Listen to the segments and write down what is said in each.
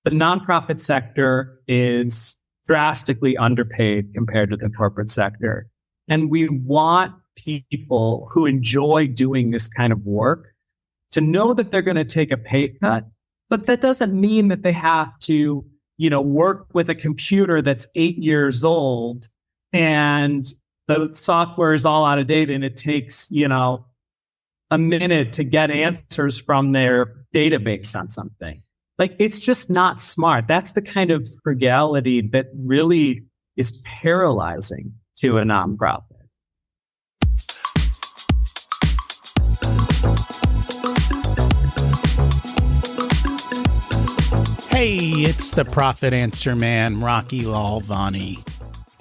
The nonprofit sector is drastically underpaid compared to the corporate sector. And we want people who enjoy doing this kind of work to know that they're going to take a pay cut, but that doesn't mean that they have to, work with a computer that's 8 years old and the software is all out of date and it takes, a minute to get answers from their database on something. Like, it's just not smart. That's the kind of frugality that really is paralyzing to a nonprofit. Hey, it's the Profit Answer Man, Rocky Lalvani.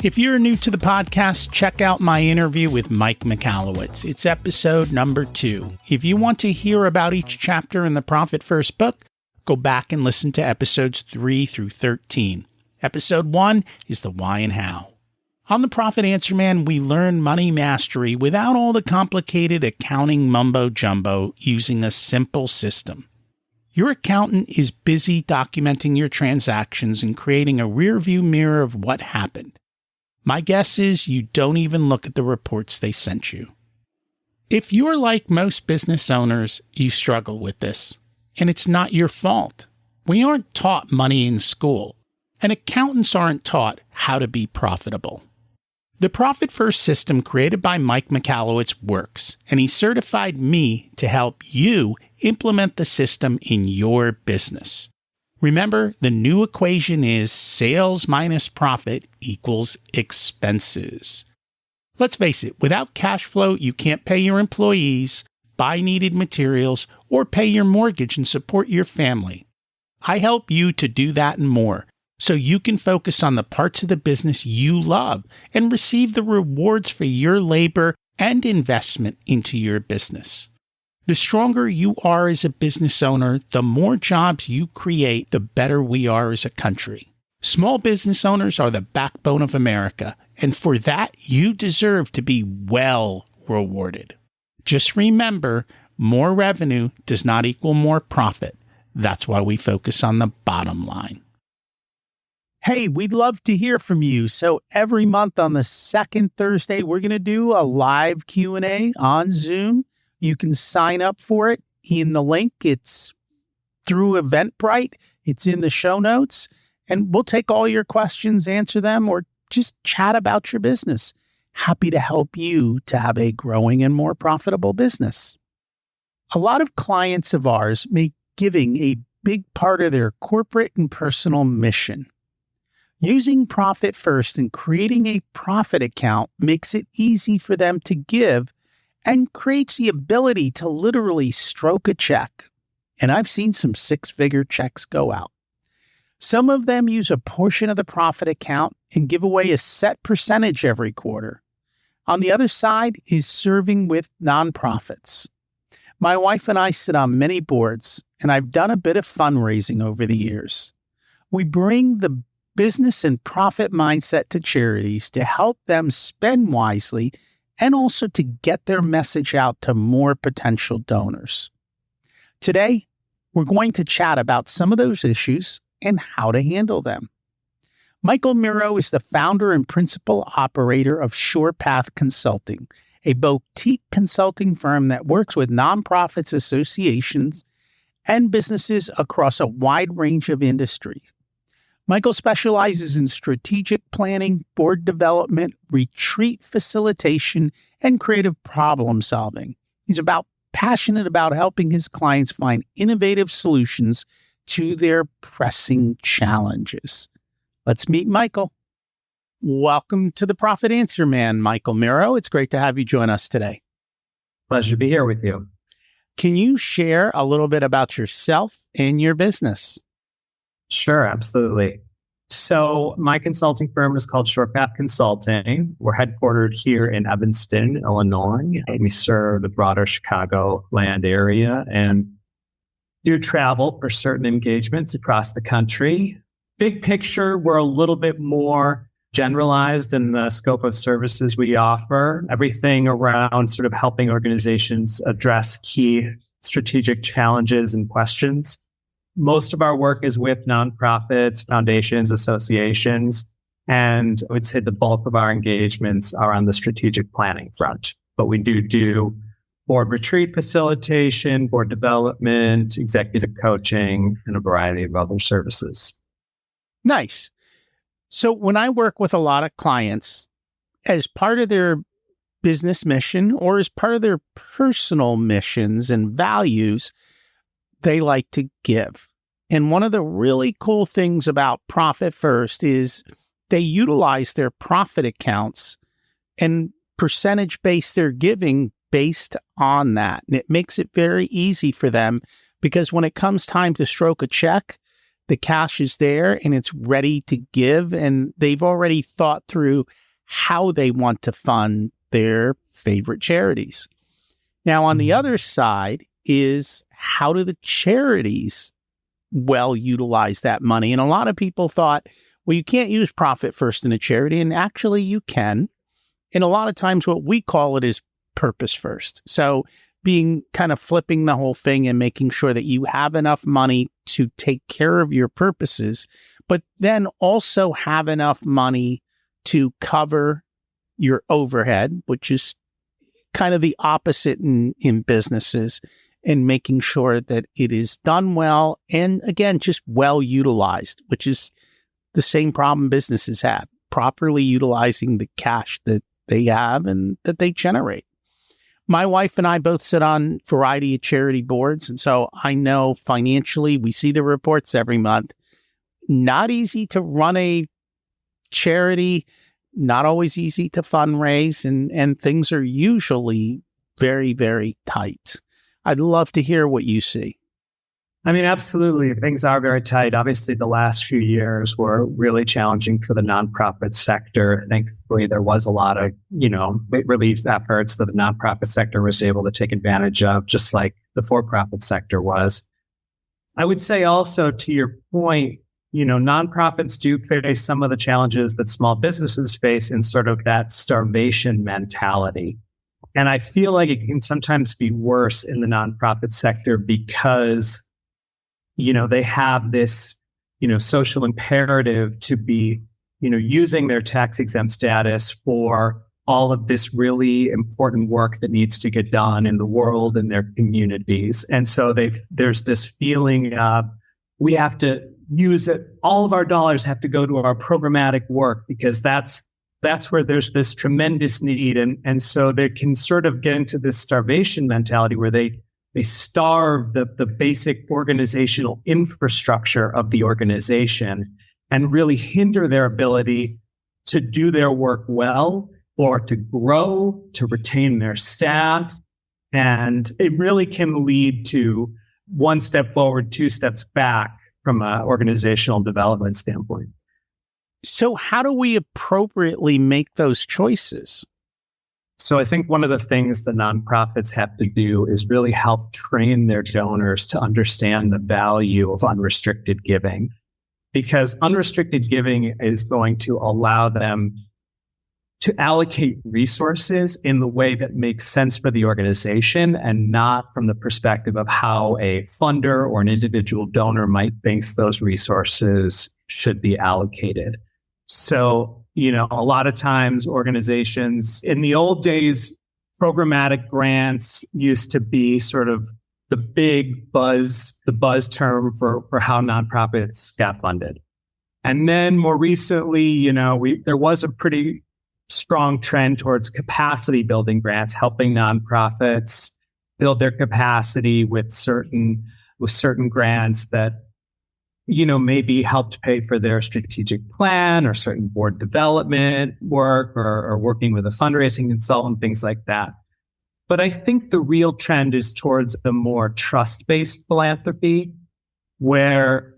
If you're new to the podcast, check out my interview with Mike Michalowicz. It's episode number 2. If you want to hear about each chapter in the Profit First book, go back and listen to episodes 3 through 13. Episode 1 is the why and how. On the Profit Answer Man, we learn money mastery without all the complicated accounting mumbo-jumbo using a simple system. Your accountant is busy documenting your transactions and creating a rearview mirror of what happened. My guess is you don't even look at the reports they sent you. If you're like most business owners, you struggle with this. And it's not your fault. We aren't taught money in school, and accountants aren't taught how to be profitable. The Profit First system created by Mike Michalowicz works, and he certified me to help you implement the system in your business. Remember, the new equation is sales minus profit equals expenses. Let's face it, without cash flow, you can't pay your employees, buy needed materials, or pay your mortgage and support your family. I help you to do that and more, so you can focus on the parts of the business you love and receive the rewards for your labor and investment into your business. The stronger you are as a business owner, the more jobs you create, the better we are as a country. Small business owners are the backbone of America, and for that, you deserve to be well rewarded. Just remember, more revenue does not equal more profit. That's why we focus on the bottom line. Hey, we'd love to hear from you. So every month on the second Thursday, we're going to do a live Q&A on Zoom. You can sign up for it in the link. It's through Eventbrite. It's in the show notes. And we'll take all your questions, answer them, or just chat about your business. Happy to help you to have a growing and more profitable business. A lot of clients of ours make giving a big part of their corporate and personal mission. Using Profit First and creating a profit account makes it easy for them to give and creates the ability to literally stroke a check. And I've seen some 6-figure checks go out. Some of them use a portion of the profit account and give away a set percentage every quarter. On the other side is serving with nonprofits. My wife and I sit on many boards, and I've done a bit of fundraising over the years. We bring the business and profit mindset to charities to help them spend wisely and also to get their message out to more potential donors. Today, we're going to chat about some of those issues and how to handle them. Michael Miro is the founder and principal operator of Shorepath Consulting, a boutique consulting firm that works with nonprofits, associations, and businesses across a wide range of industries. Michael specializes in strategic planning, board development, retreat facilitation, and creative problem solving. He's passionate about helping his clients find innovative solutions to their pressing challenges. Let's meet Michael. Welcome to the Profit Answer Man, Michael Miro. It's great to have you join us today. Pleasure to be here with you. Can you share a little bit about yourself and your business? Sure, absolutely. So my consulting firm is called Shorepath Consulting. We're headquartered here in Evanston, Illinois. We serve the broader Chicago land area and do travel for certain engagements across the country. Big picture, we're a little bit more generalized in the scope of services we offer. Everything around sort of helping organizations address key strategic challenges and questions. most of our work is with nonprofits, foundations, associations, and I would say the bulk of our engagements are on the strategic planning front. But we do board retreat facilitation, board development, executive coaching, and a variety of other services. Nice. So when I work with a lot of clients, as part of their business mission or as part of their personal missions and values, they like to give. And one of the really cool things about Profit First is they utilize their profit accounts and percentage base their giving based on that. And it makes it very easy for them because when it comes time to stroke a check, the cash is there and it's ready to give. And they've already thought through how they want to fund their favorite charities. Now, on the other side is how do the charities well utilize that money? And a lot of people thought, well, you can't use Profit First in a charity. And actually you can. And a lot of times what we call it is purpose first. So being kind of flipping the whole thing and making sure that you have enough money to take care of your purposes, but then also have enough money to cover your overhead, which is kind of the opposite in businesses, and making sure that it is done well. And again, just well utilized, which is the same problem businesses have, properly utilizing the cash that they have and that they generate. My wife and I both sit on a variety of charity boards. And so I know financially, we see the reports every month. Not easy to run a charity, not always easy to fundraise, and things are usually very, very tight. I'd love to hear what you see. I mean, absolutely. Things are very tight. Obviously, the last few years were really challenging for the nonprofit sector. Thankfully, there was a lot of, relief efforts that the nonprofit sector was able to take advantage of, just like the for-profit sector was. I would say also, to your point, nonprofits do face some of the challenges that small businesses face in sort of that starvation mentality. And I feel like it can sometimes be worse in the nonprofit sector because they have this, social imperative to be, using their tax exempt status for all of this really important work that needs to get done in the world and their communities. And so there's this feeling of we have to use it. All of our dollars have to go to our programmatic work because that's where there's this tremendous need. And so they can sort of get into this starvation mentality where they starve the basic organizational infrastructure of the organization and really hinder their ability to do their work well or to grow, to retain their staff. And it really can lead to one step forward, two steps back from an organizational development standpoint. So how do we appropriately make those choices? So I think one of the things the nonprofits have to do is really help train their donors to understand the value of unrestricted giving, because unrestricted giving is going to allow them to allocate resources in the way that makes sense for the organization and not from the perspective of how a funder or an individual donor might think those resources should be allocated. So, a lot of times organizations in the old days, programmatic grants used to be sort of the buzz term for how nonprofits got funded. And then more recently, there was a pretty strong trend towards capacity building grants, helping nonprofits build their capacity with certain grants that maybe helped pay for their strategic plan or certain board development work or working with a fundraising consultant, things like that. But I think the real trend is towards a more trust-based philanthropy where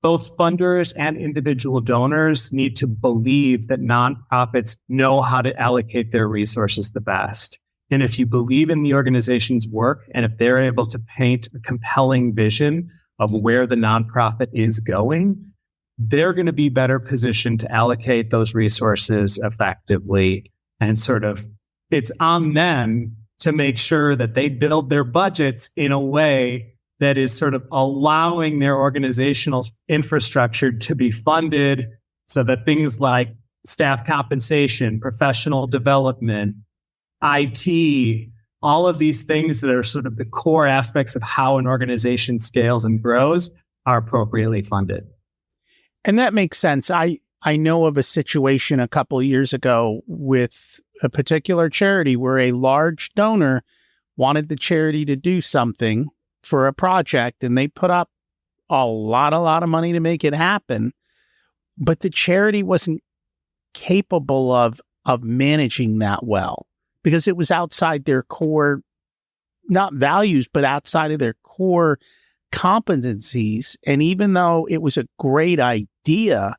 both funders and individual donors need to believe that nonprofits know how to allocate their resources the best. And if you believe in the organization's work and if they're able to paint a compelling vision of where the nonprofit is going, they're going to be better positioned to allocate those resources effectively. And sort of it's on them to make sure that they build their budgets in a way that is sort of allowing their organizational infrastructure to be funded so that things like staff compensation, professional development, IT, all of these things that are sort of the core aspects of how an organization scales and grows are appropriately funded. And that makes sense. I know of a situation a couple of years ago with a particular charity where a large donor wanted the charity to do something for a project, and they put up a lot of money to make it happen, but the charity wasn't capable of managing that well because it was outside their core, not values, but outside of their core competencies. And even though it was a great idea,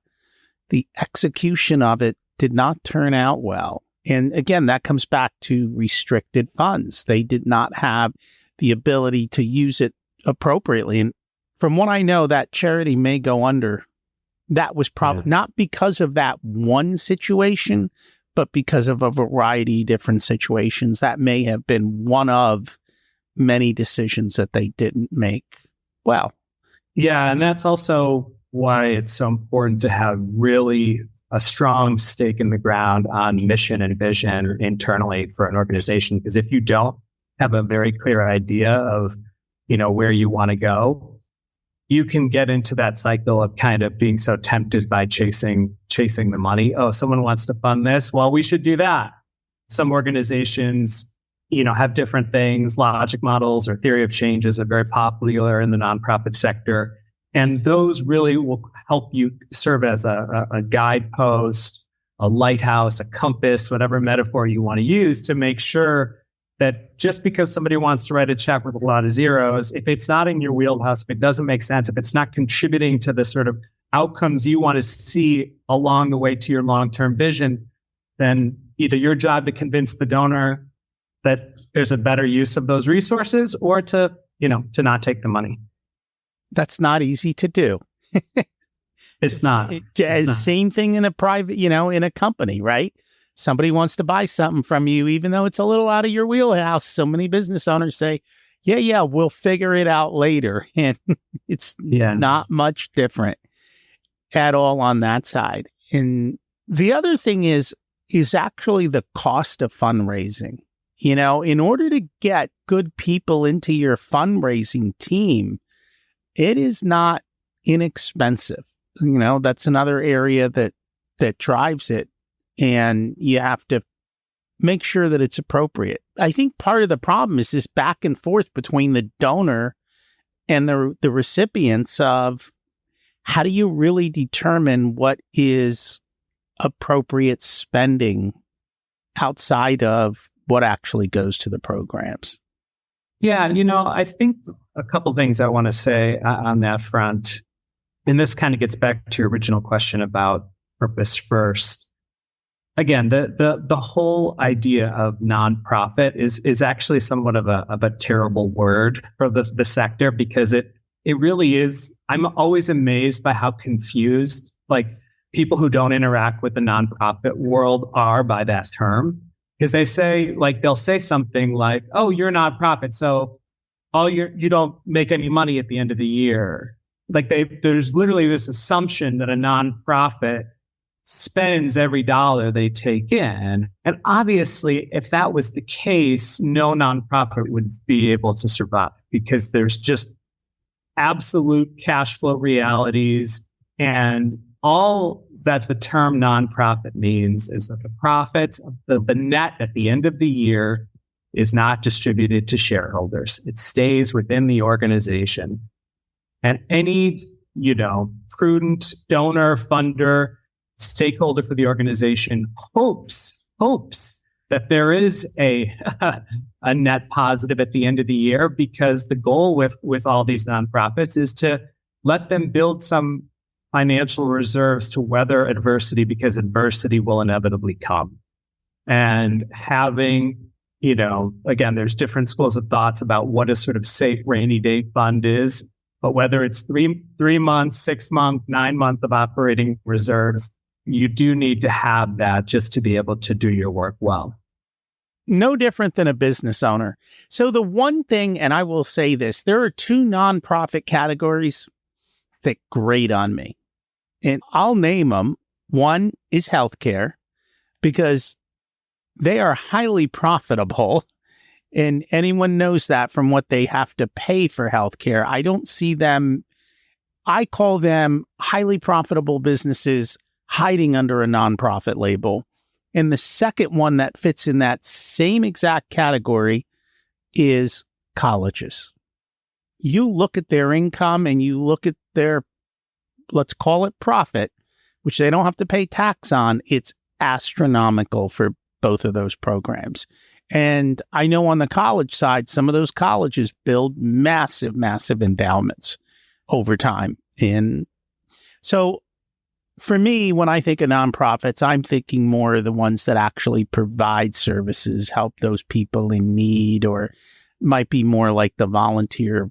the execution of it did not turn out well. And again, that comes back to restricted funds. They did not have the ability to use it appropriately. And from what I know, that charity may go under. That was probably not because of that one situation, but because of a variety of different situations. That may have been one of many decisions that they didn't make well. Yeah, and that's also why it's so important to have really a strong stake in the ground on mission and vision internally for an organization. Because if you don't have a very clear idea of, where you want to go, you can get into that cycle of kind of being so tempted by chasing the money. Oh, someone wants to fund this. Well, we should do that. Some organizations, have different things. Logic models or theory of changes are very popular in the nonprofit sector. And those really will help you serve as a guidepost, a lighthouse, a compass, whatever metaphor you want to use to make sure that just because somebody wants to write a check with a lot of zeros, if it's not in your wheelhouse, if it doesn't make sense, if it's not contributing to the sort of outcomes you want to see along the way to your long-term vision, then either your job to convince the donor that there's a better use of those resources or to not take the money. That's not easy to do. It's not. Same thing in a private, in a company, right? Somebody wants to buy something from you, even though it's a little out of your wheelhouse. So many business owners say, yeah, we'll figure it out later. And it's not much different at all on that side. And the other thing is actually the cost of fundraising. In order to get good people into your fundraising team, it is not inexpensive. That's another area that drives it. And you have to make sure that it's appropriate. I think part of the problem is this back and forth between the donor and the recipients of how do you really determine what is appropriate spending outside of what actually goes to the programs. Yeah, I think a couple things I want to say on that front, and this kind of gets back to your original question about purpose first. Again, the whole idea of nonprofit is actually somewhat of a terrible word for the sector because it really is. I'm always amazed by how confused people who don't interact with the nonprofit world are by that term. Because they'll say something like, "Oh, you're a nonprofit, so you don't make any money at the end of the year." There's literally this assumption that a nonprofit spends every dollar they take in. And obviously, if that was the case, no nonprofit would be able to survive because there's just absolute cash flow realities. And all that the term nonprofit means is that the profits, the net at the end of the year is not distributed to shareholders. It stays within the organization. And any, prudent donor, funder, stakeholder for the organization hopes that there is a net positive at the end of the year because the goal with all these nonprofits is to let them build some financial reserves to weather adversity because adversity will inevitably come. And having, again, there's different schools of thoughts about what a sort of safe rainy day fund is, but whether it's 3 months, 6 months, 9 months of operating reserves, you do need to have that just to be able to do your work well. No different than a business owner. So the one thing, and I will say this, there are two nonprofit categories that grate on me, and I'll name them. One is healthcare, because they are highly profitable, and anyone knows that from what they have to pay for healthcare. I don't see them, I call them highly profitable businesses hiding under a nonprofit label. And the second one that fits in that same exact category is colleges. You look at their income and you look at their, let's call it profit, which they don't have to pay tax on. It's astronomical for both of those programs. And I know on the college side, some of those colleges build massive, massive endowments over time. And so for me, when I think of nonprofits, I'm thinking more of the ones that actually provide services, help those people in need, or might be more like the volunteer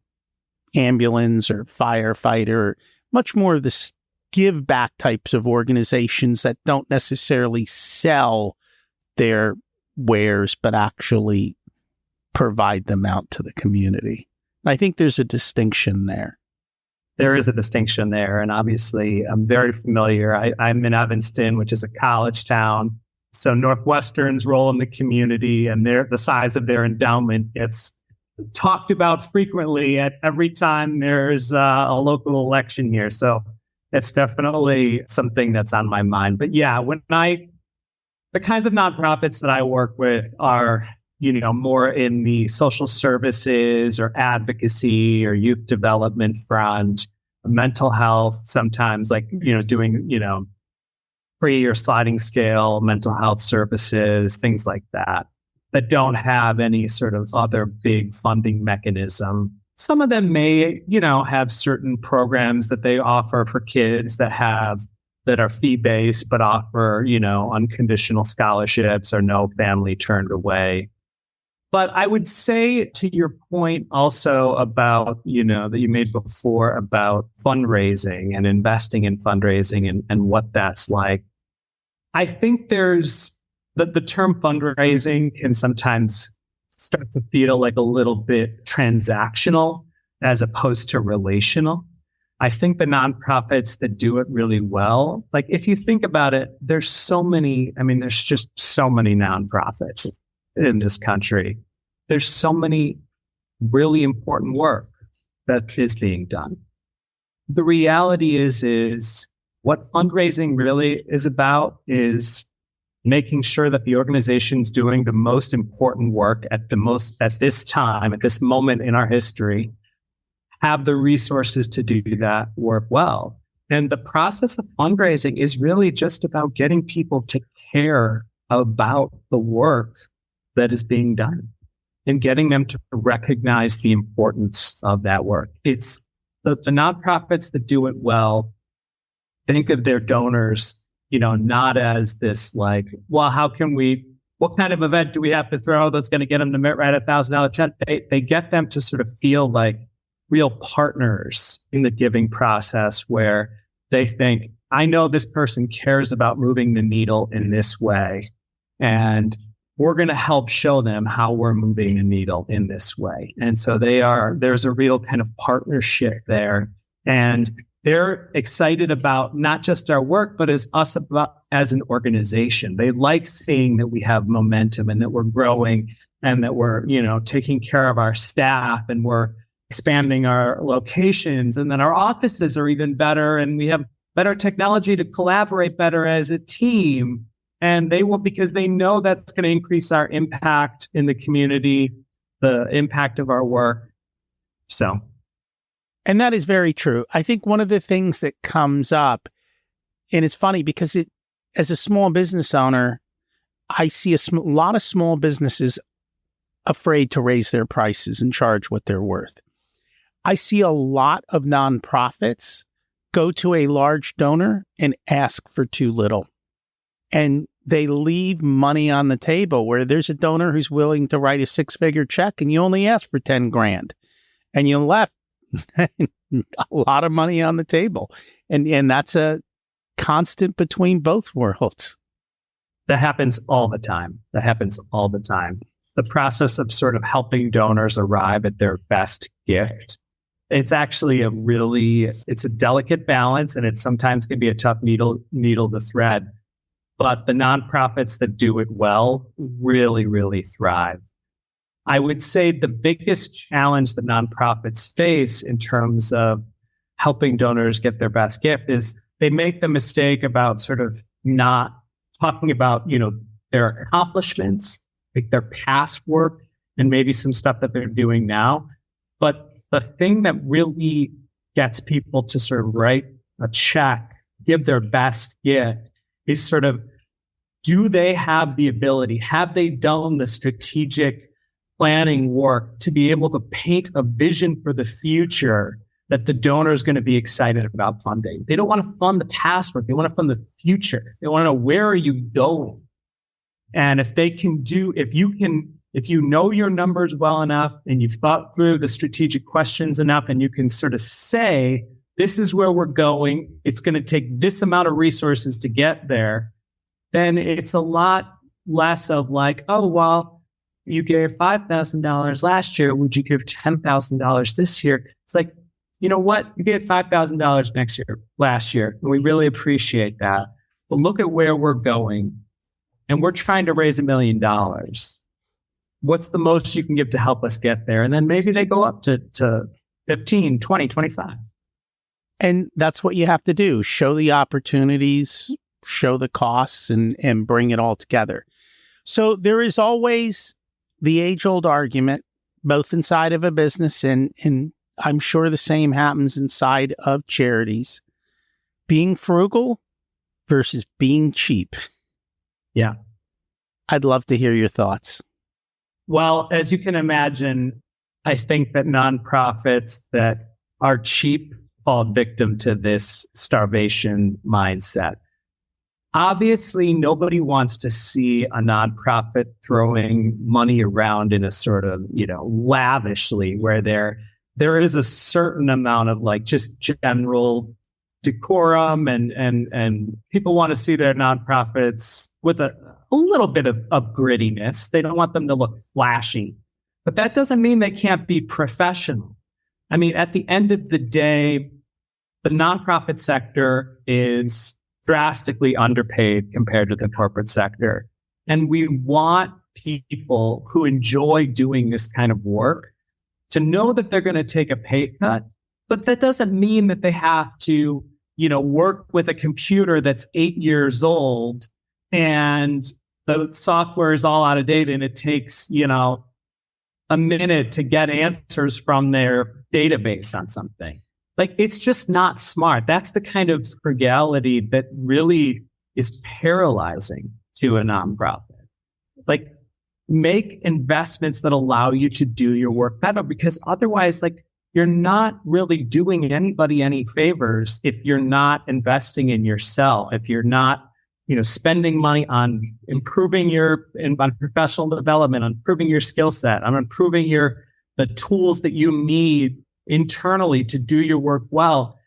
ambulance or firefighter, much more of the give back types of organizations that don't necessarily sell their wares, but actually provide them out to the community. I think there's a distinction there. There is a distinction there. And obviously, I'm very familiar. I'm in Evanston, which is a college town. So Northwestern's role in the community and the size of their endowment gets talked about frequently at every time there's a local election here. So it's definitely something that's on my mind. But yeah, the kinds of nonprofits that I work with are, more in the social services or advocacy or youth development front, mental health, sometimes like, doing, free or sliding scale mental health services, things like that don't have any sort of other big funding mechanism. Some of them may, have certain programs that they offer for kids that are fee-based, but offer, unconditional scholarships or no family turned away. But I would say, to your point also about, that you made before about fundraising and investing in fundraising and what that's like. I think there's the term fundraising can sometimes start to feel like a little bit transactional as opposed to relational. I think the nonprofits that do it really well, like if you think about it, there's just so many nonprofits in this country. There's so many really important work that is being done. The reality is what fundraising really is about is making sure that the organization's doing the most important work at this time, at this moment in our history, have the resources to do that work well. And the process of fundraising is really just about getting people to care about the work that is being done and getting them to recognize the importance of that work. It's the nonprofits that do it well, think of their donors, not as this like, well, what kind of event do we have to throw that's going to get them to write $1,000 check? They get them to sort of feel like real partners in the giving process where they think, I know this person cares about moving the needle in this way, and we're going to help show them how we're moving the needle in this way. And so there's a real kind of partnership there. And they're excited about not just our work, but as an organization. They like seeing that we have momentum and that we're growing and that we're, taking care of our staff and we're expanding our locations and then our offices are even better and we have better technology to collaborate better as a team. And they will, because they know that's going to increase our impact in the community, the impact of our work. So. And that is very true. I think one of the things that comes up, and it's funny because as a small business owner, I see a lot of small businesses afraid to raise their prices and charge what they're worth. I see a lot of nonprofits go to a large donor and ask for too little. And they leave money on the table where there's a donor who's willing to write a 6-figure check and you only ask for 10 grand and you left a lot of money on the table. And that's a constant between both worlds. That happens all the time. The process of sort of helping donors arrive at their best gift. It's actually it's a delicate balance, and it sometimes can be a tough needle to thread. But the nonprofits that do it well really, really thrive. I would say the biggest challenge that nonprofits face in terms of helping donors get their best gift is they make the mistake about sort of not talking about, their accomplishments, like their past work, and maybe some stuff that they're doing now. But the thing that really gets people to sort of write a check, give their best gift, is sort of, do they have the ability? Have they done the strategic planning work to be able to paint a vision for the future that the donor is going to be excited about funding? They don't want to fund the past work. They want to fund the future. They want to know, where are you going? And if you know your numbers well enough and you've thought through the strategic questions enough, and you can sort of say, this is where we're going, it's going to take this amount of resources to get there, then it's a lot less of like, oh, well, you gave $5,000 last year. Would you give $10,000 this year? It's like, you know what? You gave $5,000 last year. And we really appreciate that. But look at where we're going. And we're trying to raise $1 million. What's the most you can give to help us get there? And then maybe they go up to 15, 20, 25. And that's what you have to do. Show the opportunities, show the costs, and bring it all together. So there is always the age-old argument, both inside of a business and I'm sure the same happens inside of charities, being frugal versus being cheap. Yeah. I'd love to hear your thoughts. Well, as you can imagine, I think that nonprofits that are cheap fall victim to this starvation mindset. Obviously, nobody wants to see a nonprofit throwing money around in a sort of, lavishly, where there is a certain amount of like just general decorum and people want to see their nonprofits with a little bit of grittiness. They don't want them to look flashy, but that doesn't mean they can't be professional. I mean, at the end of the day, the nonprofit sector is drastically underpaid compared to the corporate sector. And we want people who enjoy doing this kind of work to know that they're going to take a pay cut, but that doesn't mean that they have to, work with a computer that's 8 years old and the software is all out of date and it takes, a minute to get answers from their database on something. Like, it's just not smart. That's the kind of frugality that really is paralyzing to a nonprofit. Like, make investments that allow you to do your work better, because otherwise, like, you're not really doing anybody any favors if you're not investing in yourself, if you're not, spending money on improving on professional development, on improving your skill set, on improving the tools that you need internally to do your work well.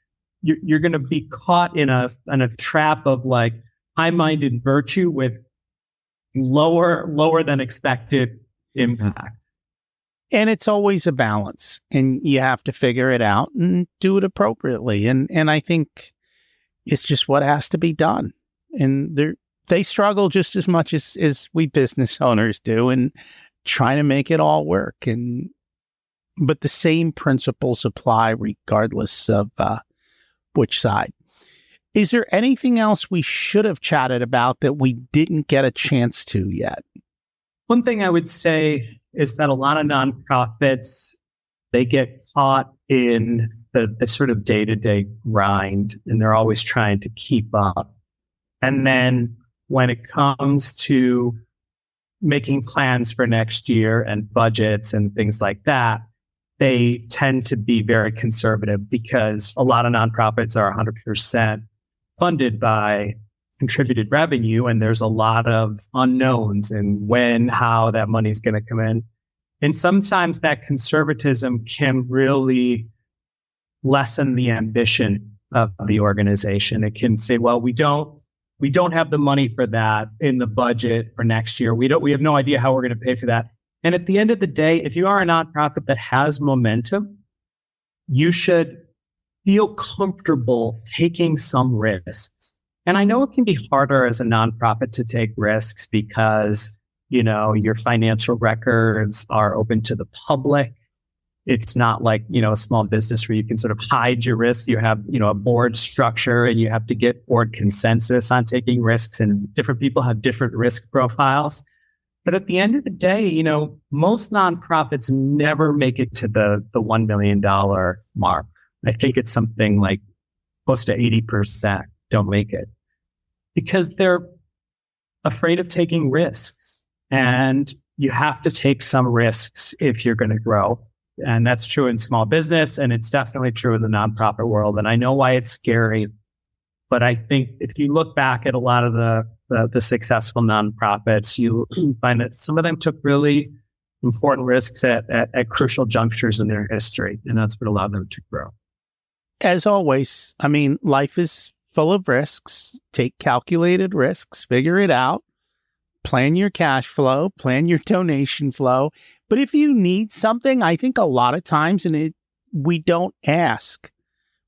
You're going to be caught in a trap of like high-minded virtue with lower than expected impact. And it's always a balance, and you have to figure it out and do it appropriately. And I think it's just what has to be done. And they struggle just as much as we business owners do, and trying to make it all work. But the same principles apply regardless of which side. Is there anything else we should have chatted about that we didn't get a chance to yet? One thing I would say is that a lot of nonprofits, they get caught in the sort of day-to-day grind, and they're always trying to keep up. And then when it comes to making plans for next year and budgets and things like that, they tend to be very conservative because a lot of nonprofits are 100% funded by contributed revenue, and there's a lot of unknowns in when, how that money's going to come in. And sometimes that conservatism can really lessen the ambition of the organization. It can say, well, we don't we don't have the money for that in the budget for next year. We have no idea how we're going to pay for that. And at the end of the day, if you are a nonprofit that has momentum, you should feel comfortable taking some risks. And I know it can be harder as a nonprofit to take risks because, your financial records are open to the public. It's not like, a small business where you can sort of hide your risks. You have, a board structure and you have to get board consensus on taking risks, and different people have different risk profiles. But at the end of the day, most nonprofits never make it to the $1 million mark. I think it's something like close to 80% don't make it because they're afraid of taking risks. And you have to take some risks if you're going to grow. And that's true in small business, and it's definitely true in the nonprofit world. And I know why it's scary, but I think if you look back at a lot of the successful nonprofits, you find that some of them took really important risks at crucial junctures in their history, and that's what allowed them to grow. As always, life is full of risks. Take calculated risks, figure it out. Plan your cash flow, plan your donation flow. But if you need something, I think a lot of times, we don't ask.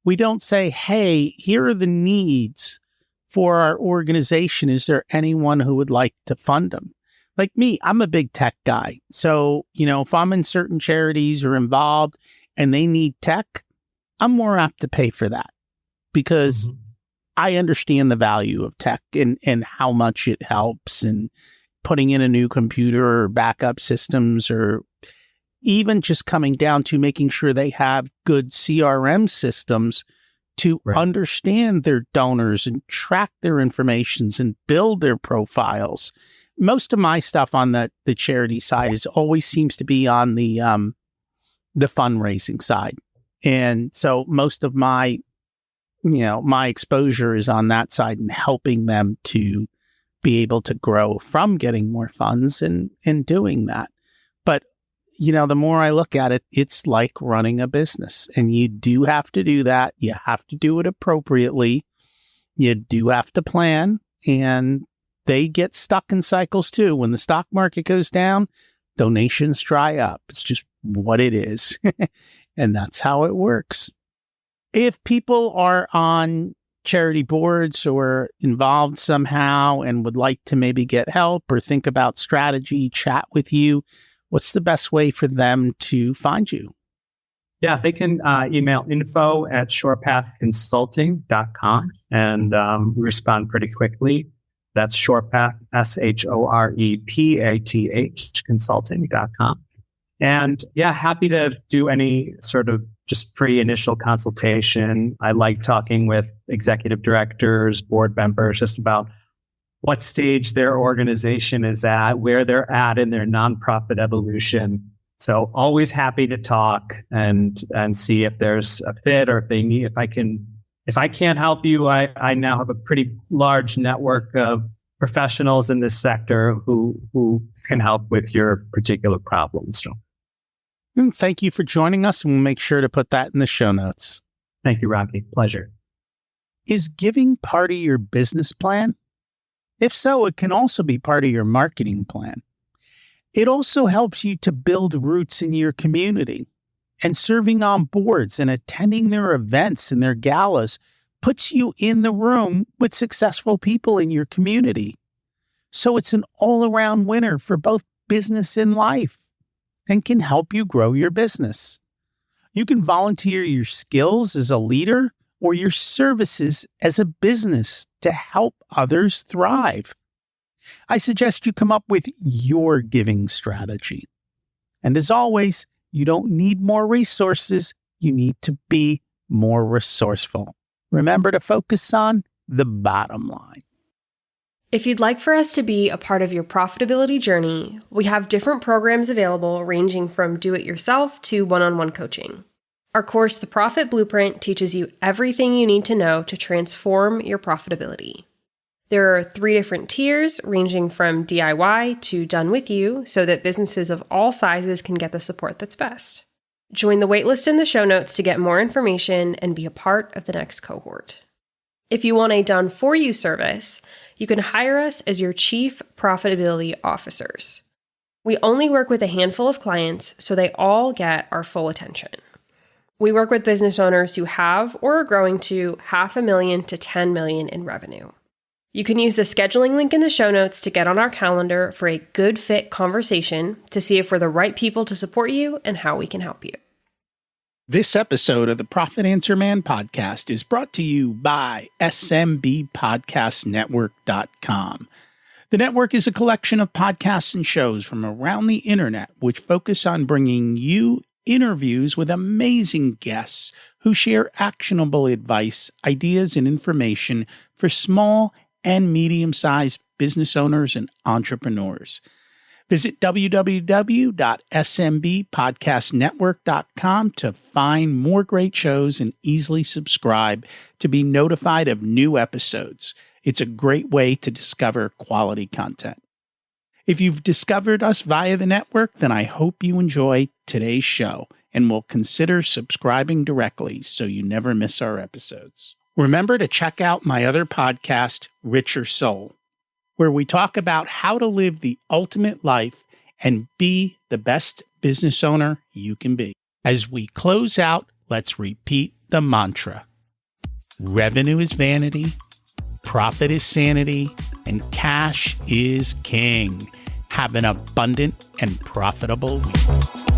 We don't say, hey, here are the needs for our organization. Is there anyone who would like to fund them? Like me, I'm a big tech guy. So, if I'm in certain charities or involved and they need tech, I'm more apt to pay for that because I understand the value of tech and how much it helps, and putting in a new computer or backup systems, or even just coming down to making sure they have good CRM systems to understand their donors and track their informations and build their profiles. Most of my stuff on the charity side always seems to be on the fundraising side. And so most of my exposure is on that side and helping them to be able to grow from getting more funds and doing that. But, the more I look at it, it's like running a business, and you do have to do that. You have to do it appropriately. You do have to plan, and they get stuck in cycles too. When the stock market goes down, donations dry up. It's just what it is. And that's how it works. If people are on charity boards or involved somehow and would like to maybe get help or think about strategy, chat with you, what's the best way for them to find you? Yeah, they can email info@shorepathconsulting.com, and we respond pretty quickly. That's Shorepath, SHOREPATH, consulting.com. And yeah, happy to do any sort of just pre-initial consultation. I like talking with executive directors, board members, just about what stage their organization is at, where they're at in their nonprofit evolution. So always happy to talk and see if there's a fit, or if I can't help you, I now have a pretty large network of professionals in this sector who can help with your particular problems. So. And thank you for joining us, and we'll make sure to put that in the show notes. Thank you, Rocky. Pleasure. Is giving part of your business plan? If so, it can also be part of your marketing plan. It also helps you to build roots in your community. And serving on boards and attending their events and their galas puts you in the room with successful people in your community. So it's an all-around winner for both business and life, and can help you grow your business. You can volunteer your skills as a leader or your services as a business to help others thrive. I suggest you come up with your giving strategy. And as always, you don't need more resources. You need to be more resourceful. Remember to focus on the bottom line. If you'd like for us to be a part of your profitability journey, we have different programs available ranging from do-it-yourself to one-on-one coaching. Our course, The Profit Blueprint, teaches you everything you need to know to transform your profitability. There are 3 different tiers ranging from DIY to done with you so that businesses of all sizes can get the support that's best. Join the waitlist in the show notes to get more information and be a part of the next cohort. If you want a done-for-you service, you can hire us as your Chief Profitability Officers. We only work with a handful of clients, so they all get our full attention. We work with business owners who have or are growing to $500,000 to $10 million in revenue. You can use the scheduling link in the show notes to get on our calendar for a good fit conversation to see if we're the right people to support you and how we can help you. This episode of the Profit Answer Man podcast is brought to you by SMBpodcastnetwork.com. The network is a collection of podcasts and shows from around the internet which focus on bringing you interviews with amazing guests who share actionable advice, ideas, and information for small and medium-sized business owners and entrepreneurs. Visit www.smbpodcastnetwork.com to find more great shows and easily subscribe to be notified of new episodes. It's a great way to discover quality content. If you've discovered us via the network, then I hope you enjoy today's show and will consider subscribing directly so you never miss our episodes. Remember to check out my other podcast, Richer Soul, where we talk about how to live the ultimate life and be the best business owner you can be. As we close out, let's repeat the mantra. Revenue is vanity, profit is sanity, and cash is king. Have an abundant and profitable week.